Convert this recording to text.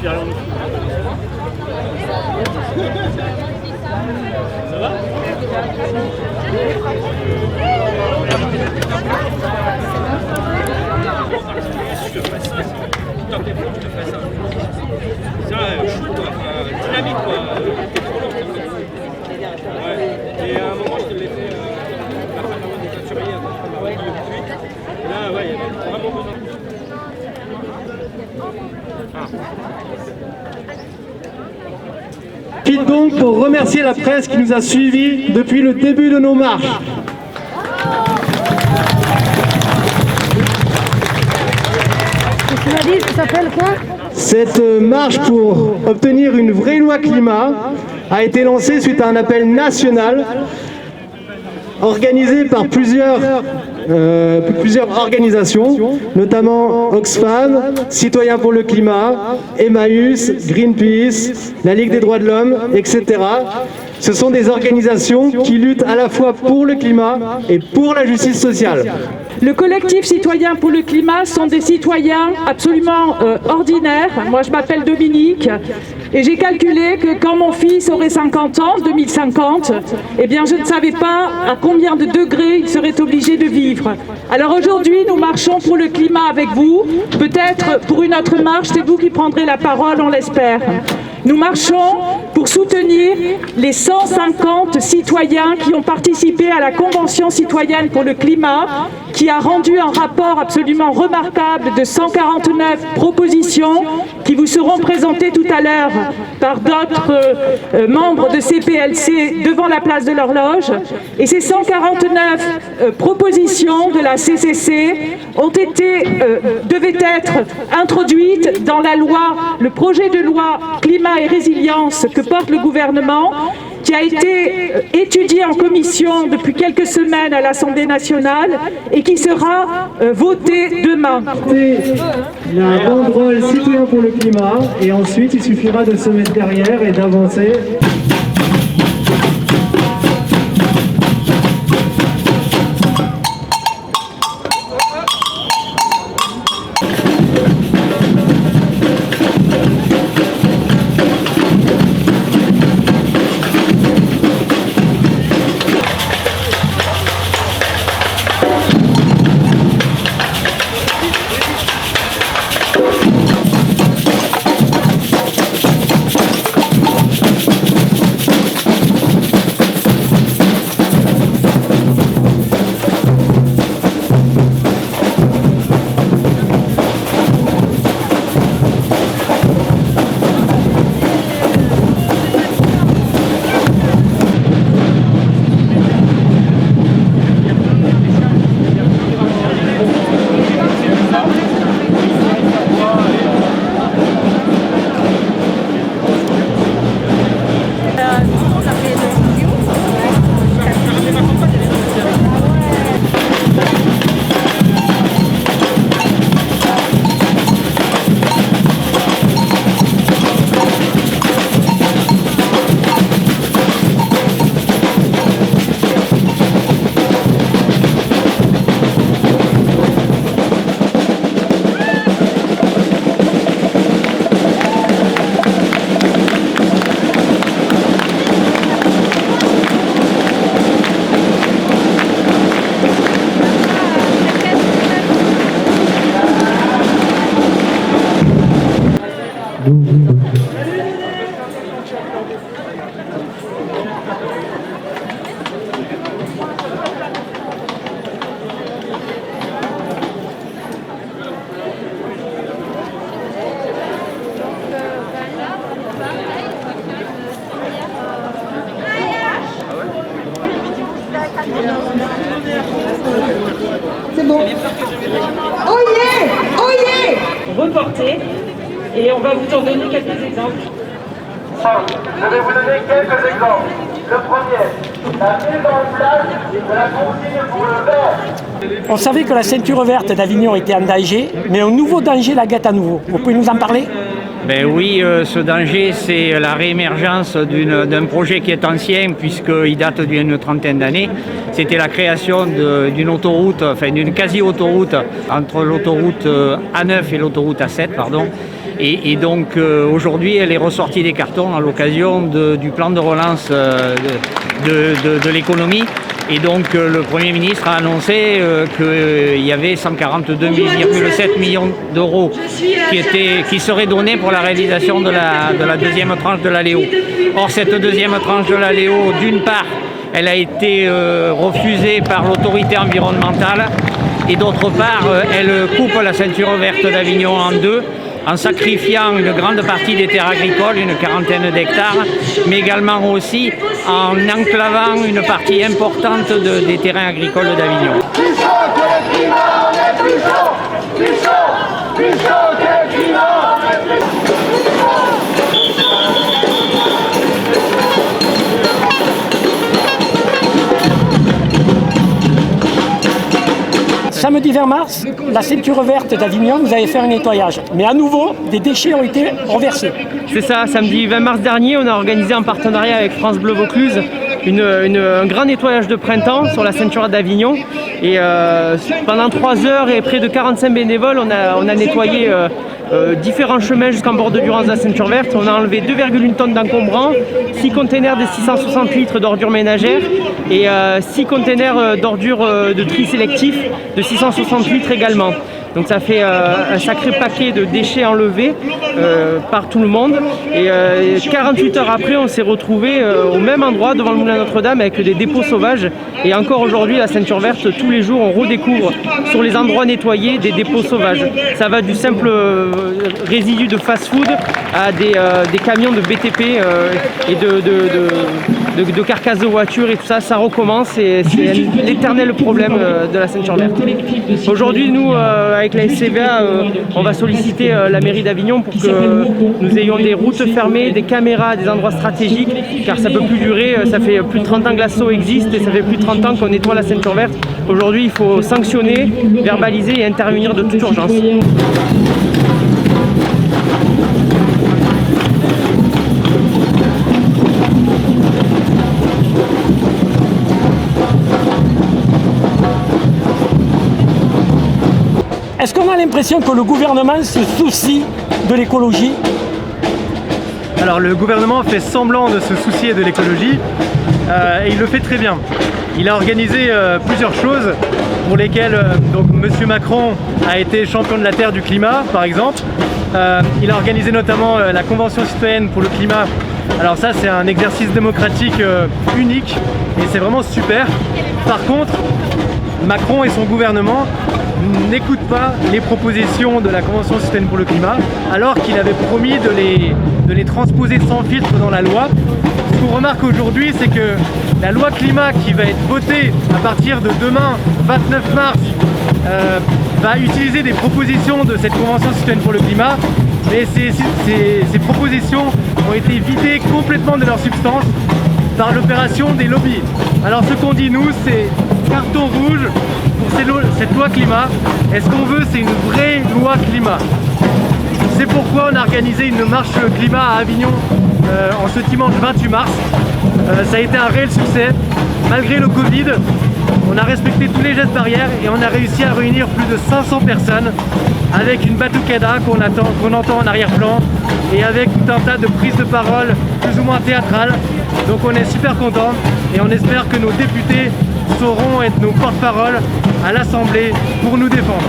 Ça va? Je te ferai ça. Tant que je te ferai ça. Ça, chou, quoi. Dynamique, quoi. Ouais. Et à un moment, je te l'ai fait la fin de la surveiller quand on a le puits. Là, ouais, il y avait vraiment besoin. Profite donc pour remercier la presse qui nous a suivis depuis le début de nos marches. Ça s'appelle quoi? Cette marche pour obtenir une vraie loi climat a été lancée suite à un appel national organisé par plusieurs organisations, notamment Oxfam, Citoyens pour le climat, Emmaüs, Greenpeace, la Ligue des droits de l'homme, etc. Ce sont des organisations qui luttent à la fois pour le climat et pour la justice sociale. Le collectif Citoyens pour le climat sont des citoyens absolument ordinaires. Moi, je m'appelle Dominique et j'ai calculé que quand mon fils aurait 50 ans, 2050, eh bien, je ne savais pas à combien de degrés il serait obligé de vivre. Alors aujourd'hui, nous marchons pour le climat avec vous. Peut-être pour une autre marche, c'est vous qui prendrez la parole, on l'espère. Nous marchons pour soutenir les 150 citoyens qui ont participé à la Convention citoyenne pour le climat, qui a rendu un rapport absolument remarquable de 149 propositions qui vous seront présentées tout à l'heure par d'autres membres de CPLC devant la place de l'Horloge. Et ces 149 propositions de la CCC devaient être introduites dans la loi, le projet de loi climat et résilience que porte le gouvernement, qui a été étudié en commission depuis quelques semaines à l'Assemblée nationale et qui sera voté demain. La banderole Citoyens pour le climat et ensuite il suffira de se mettre derrière et d'avancer. C'est bon. Oyez! Oyez! Reporté et on va vous en donner quelques exemples. Je vais vous donner quelques exemples. Le premier, la mise en place de la consigne pour le verre. On savait que la ceinture verte d'Avignon était en danger, mais un nouveau danger la guette à nouveau. Vous pouvez nous en parler ? Ben oui, ce danger, c'est la réémergence d'un projet qui est ancien, puisqu'il date d'une trentaine d'années. C'était la création d'une autoroute, enfin d'une quasi-autoroute entre l'autoroute A9 et l'autoroute A7, Et donc aujourd'hui, elle est ressortie des cartons à l'occasion du plan de relance de l'économie. Et donc le Premier ministre a annoncé qu'il y avait 142,7 millions d'euros qui seraient donnés pour la réalisation de la deuxième tranche de la Léo. Or cette deuxième tranche de la Léo, d'une part, elle a été refusée par l'autorité environnementale et d'autre part, elle coupe la ceinture verte d'Avignon en deux, en sacrifiant une grande partie des terres agricoles, une quarantaine d'hectares, mais également aussi en enclavant une partie importante des terrains agricoles d'Avignon. Samedi 20 mars, la ceinture verte d'Avignon, vous avez fait un nettoyage. Mais à nouveau, des déchets ont été renversés. C'est ça, samedi 20 mars dernier, on a organisé en partenariat avec France Bleu Vaucluse un grand nettoyage de printemps sur la ceinture d'Avignon. Et pendant 3 heures et près de 45 bénévoles, on a nettoyé différents chemins jusqu'en bord de Durance de la ceinture verte. On a enlevé 2,1 tonnes d'encombrants, 6 containers de 660 litres d'ordures ménagères et 6 containers d'ordures de tri sélectif de 660 litres également. Donc ça fait un sacré paquet de déchets enlevés par tout le monde. Et 48 heures après, on s'est retrouvé au même endroit devant le moulin Notre-Dame avec des dépôts sauvages. Et encore aujourd'hui, la ceinture verte, tous les jours, on redécouvre sur les endroits nettoyés des dépôts sauvages. Ça va du simple résidu de fast-food à des camions de BTP et de carcasses de voitures et tout ça. Ça recommence et c'est l'éternel problème de la ceinture verte. Aujourd'hui, nous, avec la SCVA, on va solliciter la mairie d'Avignon pour que nous ayons des routes fermées, des caméras à des endroits stratégiques, car ça ne peut plus durer. Ça fait plus de 30 ans que l'assaut existe et ça fait plus de 30 ans qu'on nettoie la ceinture verte. Aujourd'hui, il faut sanctionner, verbaliser et intervenir de toute urgence. Est-ce qu'on a l'impression que le gouvernement se soucie de l'écologie? Alors le gouvernement fait semblant de se soucier de l'écologie et il le fait très bien. Il a organisé plusieurs choses pour lesquelles donc M. Macron a été champion de la Terre du climat par exemple. Il a organisé notamment la Convention citoyenne pour le climat. Alors ça c'est un exercice démocratique unique et c'est vraiment super. Par contre, Macron et son gouvernement n'écoute pas les propositions de la Convention citoyenne pour le climat, alors qu'il avait promis de les transposer sans filtre dans la loi. Ce qu'on remarque aujourd'hui, c'est que la loi climat qui va être votée à partir de demain, 29 mars, va utiliser des propositions de cette Convention citoyenne pour le climat, mais ces propositions ont été vidées complètement de leur substance par l'opération des lobbies. Alors ce qu'on dit nous, c'est carton rouge pour cette loi climat. Et ce qu'on veut, c'est une vraie loi climat. C'est pourquoi on a organisé une marche climat à Avignon en ce dimanche 28 mars. Ça a été un réel succès. Malgré le Covid, on a respecté tous les gestes barrières et on a réussi à réunir plus de 500 personnes avec une batucada qu'on entend en arrière-plan et avec tout un tas de prises de parole plus ou moins théâtrales. Donc on est super contents et on espère que nos députés sauront être nos porte-parole à l'Assemblée pour nous défendre.